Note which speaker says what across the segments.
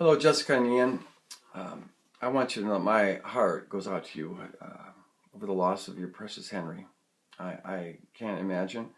Speaker 1: Hello, Jessica and Ian. I want you to know my heart goes out to you over the loss of your precious Henry. I can't imagine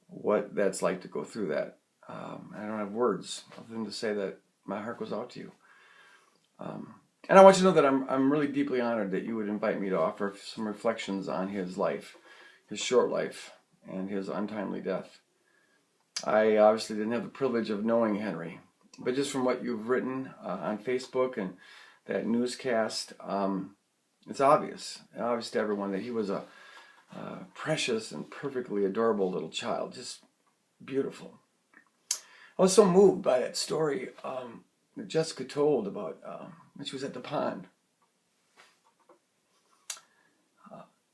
Speaker 1: what that's like to go through that. I don't have words other than to say that my heart goes out to you. And I want you to know that I'm really deeply honored that you would invite me to offer some reflections on his life, his short life, and his untimely death. I obviously didn't have the privilege of knowing Henry, but just from what you've written on Facebook and that newscast, it's obvious to everyone that he was a precious and perfectly adorable little child, just beautiful. I was so moved by that story that Jessica told about when she was at the pond,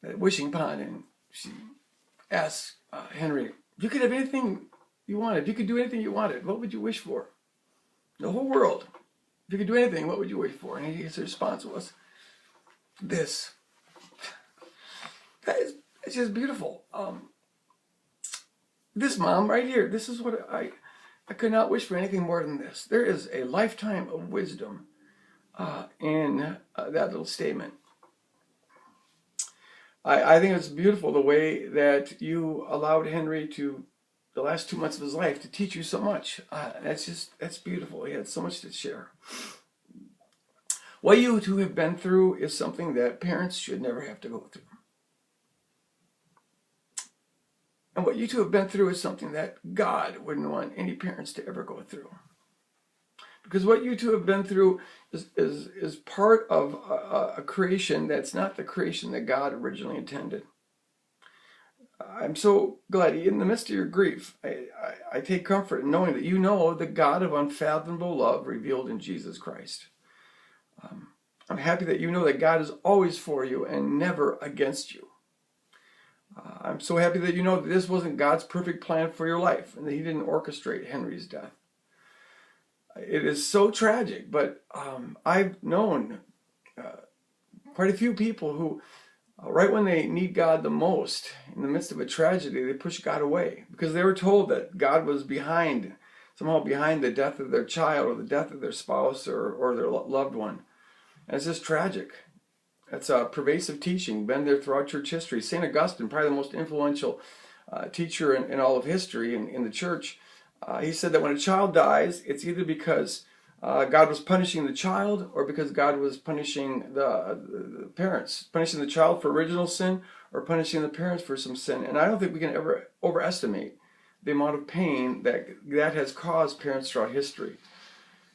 Speaker 1: that wishing pond, and she asked Henry, if you could have anything you wanted, if you could do anything you wanted, what would you wish for? The whole world. If you could do anything, what would you wish for? And his response was, this. It's just beautiful. This, Mom, right here, this is what I could not wish for anything more than this. There is a lifetime of wisdom in that little statement. I think it's beautiful the way that you allowed Henry to, the last 2 months of his life, to teach you so much. That's beautiful. He had so much to share. What you two have been through is something that parents should never have to go through. And what you two have been through is something that God wouldn't want any parents to ever go through. Because what you two have been through is part of a creation that's not the creation that God originally intended. I'm so glad in the midst of your grief, I take comfort in knowing that you know the God of unfathomable love revealed in Jesus Christ. I'm happy that you know that God is always for you and never against you. I'm so happy that you know that this wasn't God's perfect plan for your life and that he didn't orchestrate Henry's death. It is so tragic, but I've known quite a few people who, right when they need God the most, in the midst of a tragedy, they push God away because they were told that God was somehow behind the death of their child or the death of their spouse or their loved one. And it's just tragic. It's a pervasive teaching, been there throughout church history. St. Augustine, probably the most influential teacher in all of history in the church, he said that when a child dies, it's either because God was punishing the child or because God was punishing the parents, punishing the child for original sin or punishing the parents for some sin. And I don't think we can ever overestimate the amount of pain that has caused parents throughout history.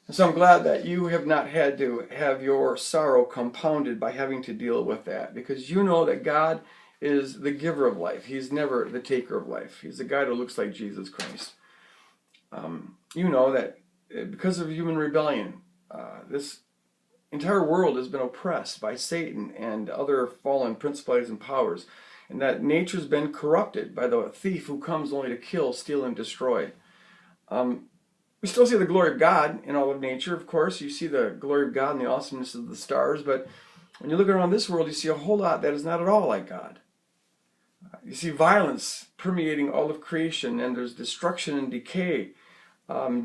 Speaker 1: And so I'm glad that you have not had to have your sorrow compounded by having to deal with that, because you know that God is the giver of life. He's never the taker of life. He's the God who looks like Jesus Christ. You know that because of human rebellion, this entire world has been oppressed by Satan and other fallen principalities and powers, and that nature's been corrupted by the thief who comes only to kill, steal, and destroy. We still see the glory of God in all of nature, of course. You see the glory of God in the awesomeness of the stars, but when you look around this world, you see a whole lot that is not at all like God. You see violence permeating all of creation, and there's destruction and decay,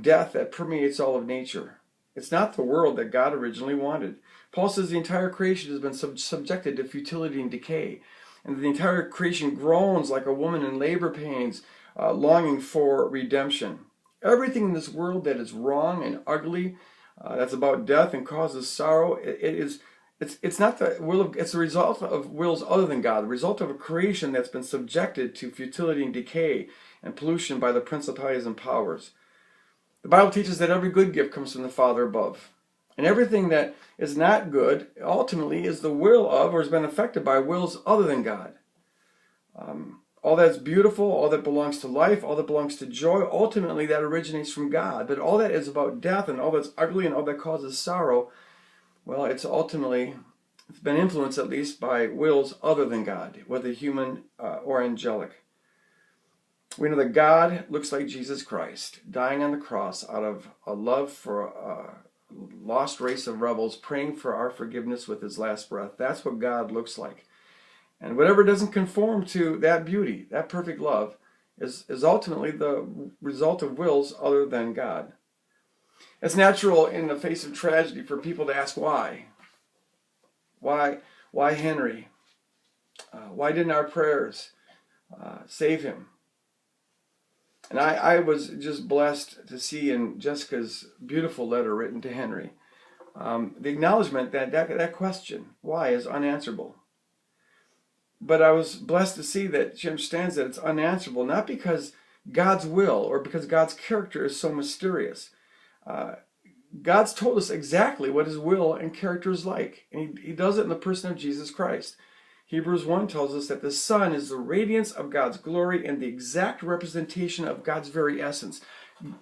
Speaker 1: death that permeates all of nature. It's not the world that God originally wanted. Paul says the entire creation has been subjected to futility and decay, and the entire creation groans like a woman in labor pains, longing for redemption. Everything in this world that is wrong and ugly, that's about death and causes sorrow, it's not the will of, it's the result of wills other than God, the result of a creation that's been subjected to futility and decay and pollution by the principalities and powers. The Bible teaches that every good gift comes from the Father above. And everything that is not good ultimately is the will of or has been affected by wills other than God. All that's beautiful, all that belongs to life, all that belongs to joy, ultimately that originates from God. But all that is about death and all that's ugly and all that causes sorrow, well, it's been influenced at least by wills other than God, whether human or angelic. We know that God looks like Jesus Christ, dying on the cross out of a love for a lost race of rebels, praying for our forgiveness with his last breath. That's what God looks like. And whatever doesn't conform to that beauty, that perfect love, is ultimately the result of wills other than God. It's natural in the face of tragedy for people to ask why. Why Henry? Why didn't our prayers save him? And I was just blessed to see in Jessica's beautiful letter written to Henry the acknowledgement that question, why, is unanswerable. But I was blessed to see that she understands that it's unanswerable, not because God's will or because God's character is so mysterious. God's told us exactly what his will and character is like, and he does it in the person of Jesus Christ. Hebrews 1 tells us that the Son is the radiance of God's glory and the exact representation of God's very essence.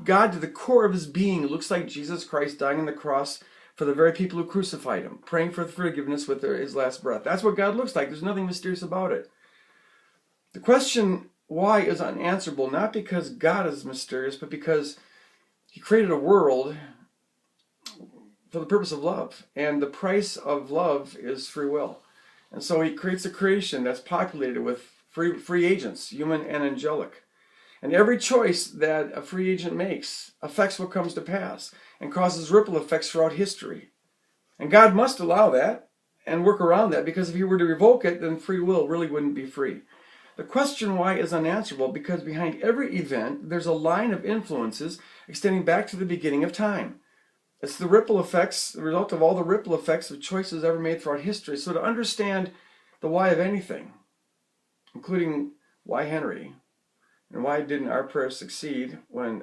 Speaker 1: God, to the core of his being, looks like Jesus Christ dying on the cross for the very people who crucified him, praying for forgiveness with his last breath. That's what God looks like. There's nothing mysterious about it. The question why is unanswerable, not because God is mysterious, but because he created a world for the purpose of love. And the price of love is free will. And so he creates a creation that's populated with free agents, human and angelic. And every choice that a free agent makes affects what comes to pass and causes ripple effects throughout history. And God must allow that and work around that, because if he were to revoke it, then free will really wouldn't be free. The question why is unanswerable because behind every event, there's a line of influences extending back to the beginning of time. It's the ripple effects, the result of all the ripple effects of choices ever made throughout history. So to understand the why of anything, including why Henry, and why didn't our prayers succeed when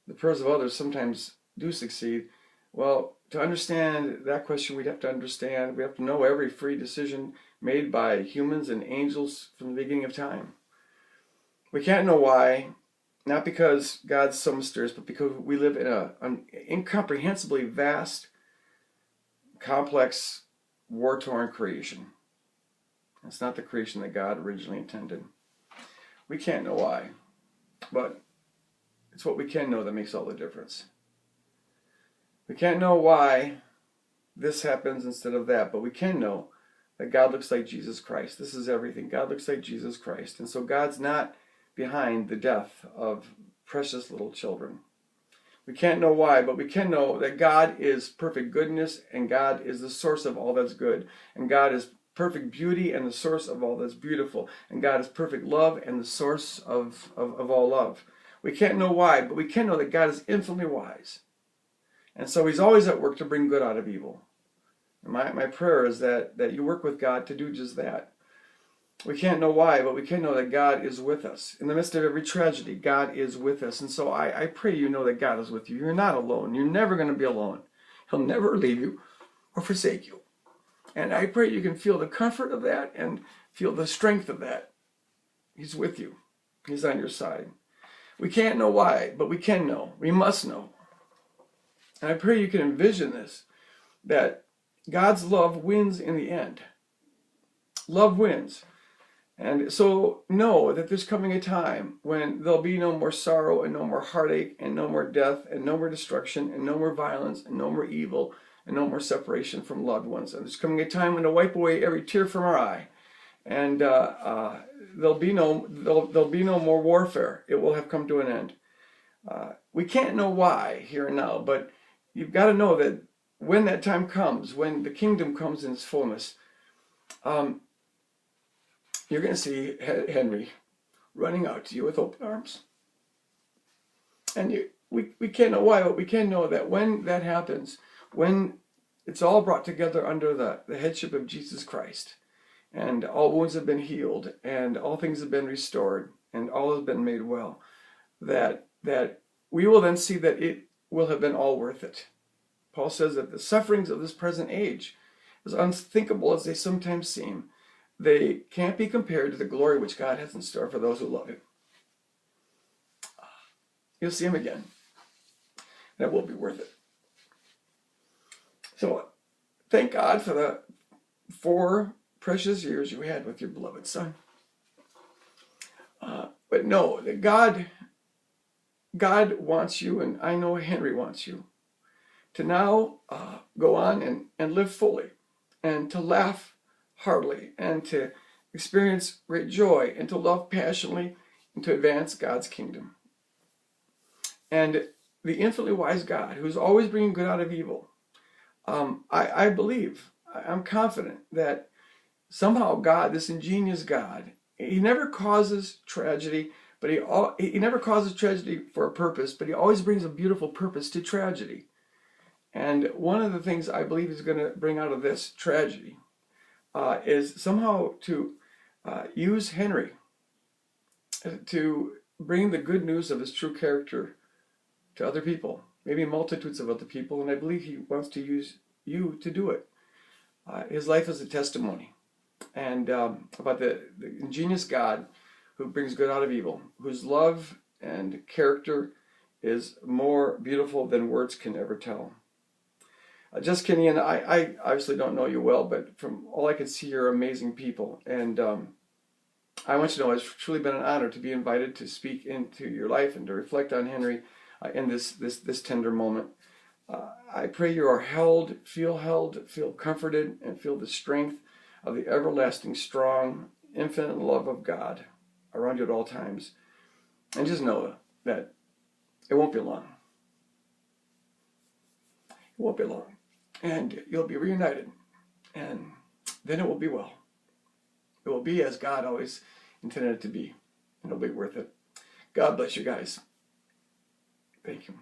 Speaker 1: the prayers of others sometimes do succeed, well, to understand that question, we have to know every free decision made by humans and angels from the beginning of time. We can't know why, not because God's so mysterious, but because we live in an incomprehensibly vast, complex, war-torn creation. It's not the creation that God originally intended. We can't know why, but it's what we can know that makes all the difference. We can't know why this happens instead of that, but we can know that God looks like Jesus Christ. This is everything. God looks like Jesus Christ. And so God's not behind the death of precious little children. We can't know why, but we can know that God is perfect goodness, and God is the source of all that's good. And God is perfect beauty and the source of all that's beautiful. And God is perfect love and the source of all love. We can't know why, but we can know that God is infinitely wise. And so he's always at work to bring good out of evil. And my prayer is that you work with God to do just that. We can't know why, but we can know that God is with us. In the midst of every tragedy, God is with us. And so I pray you know that God is with you. You're not alone. You're never going to be alone. He'll never leave you or forsake you. And I pray you can feel the comfort of that and feel the strength of that. He's with you. He's on your side. We can't know why, but we can know. We must know. And I pray you can envision this, that God's love wins in the end. Love wins. And so know that there's coming a time when there'll be no more sorrow and no more heartache and no more death and no more destruction and no more violence and no more evil and no more separation from loved ones. And there's coming a time when to wipe away every tear from our eye. And there'll be no more warfare. It will have come to an end. We can't know why here and now, but you've got to know that when that time comes, when the kingdom comes in its fullness, you're going to see Henry running out to you with open arms. And we can't know why, but we can know that when that happens, when it's all brought together under the headship of Jesus Christ, and all wounds have been healed, and all things have been restored, and all has been made well, that we will then see that it will have been all worth it. Paul says that the sufferings of this present age, as unthinkable as they sometimes seem, they can't be compared to the glory which God has in store for those who love him. You'll see him again. That will be worth it. So thank God for the 4 precious years you had with your beloved son. But know that God wants you, and I know Henry wants you, to now go on and live fully, and to laugh heartily, and to experience great joy, and to love passionately, and to advance God's kingdom. And the infinitely wise God who's always bringing good out of evil, I believe, I'm confident that somehow God, this ingenious God, he never causes tragedy, but he never causes tragedy for a purpose, but he always brings a beautiful purpose to tragedy. And one of the things I believe he's going to bring out of this tragedy is somehow to use Henry to bring the good news of his true character to other people, maybe multitudes of other people, and I believe he wants to use you to do it. His life is a testimony, and about the ingenious God who brings good out of evil, whose love and character is more beautiful than words can ever tell. Just kidding, and I obviously don't know you well, but from all I can see, you're amazing people, and I want you to know it's truly been an honor to be invited to speak into your life and to reflect on Henry in this tender moment. I pray you are held, feel comforted, and feel the strength of the everlasting, strong, infinite love of God around you at all times. And just know that it won't be long. It won't be long. And you'll be reunited. And then it will be well. It will be as God always intended it to be. And it'll be worth it. God bless you guys. Thank you.